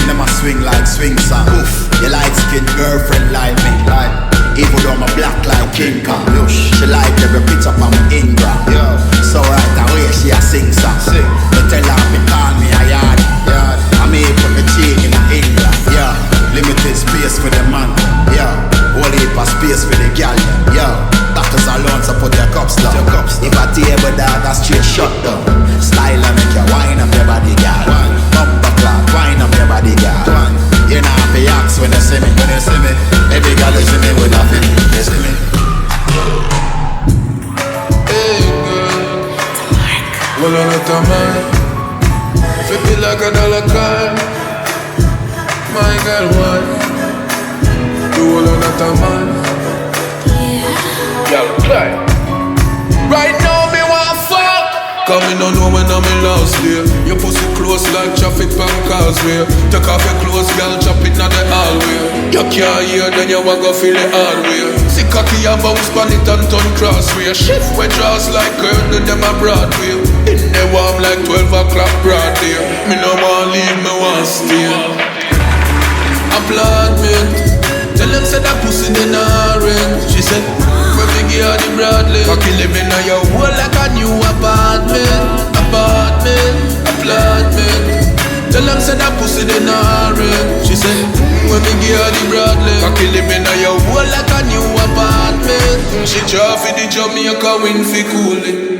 When them a swing like swing song. Poof, your light skin girlfriend like me. Like, even though I'm a black like King Kong. She like every picture from Ingram. Yeah. So right away she a sing song. Sing. Me tell her me call me a yard. Yeah. I may put me chain in a England. Yeah. Limited space for the man. Yeah. Whole heap of space for the gal. Yeah. Doctors alone, so put your cups down. If I table that, that's straight shut down. Style and make you wine up your body, girl. Bumper clock, wine up your body, girl. You know have to ask when you see me. When you see me, every girl you see me with a feeling. You see me? Hey girl, well on a man, feel like a dollar car. My girl, what? You all on a man. Right now me want fuck. Cause me no know when I'm in last day. Your pussy close like traffic from causeway. Take off your clothes, girl, chop it na the hallway. You can't hear, then you want go feel the hard way. See cocky and bounce pan it and turn crossway. Shift with draws like curtain, them a Broadway. In the warm like 12 o'clock broad day. Me no want leave, me want stay. Applaudment. Tell them say that pussy in orange. She said, when we give her the Bradley. Cocky living on your wall like a new apartment. Applaudment. Tell them say that pussy in orange. She said, when we give her the Bradley. Cocky living on your wall like a new apartment. She draw for the Jamaica win for cooling.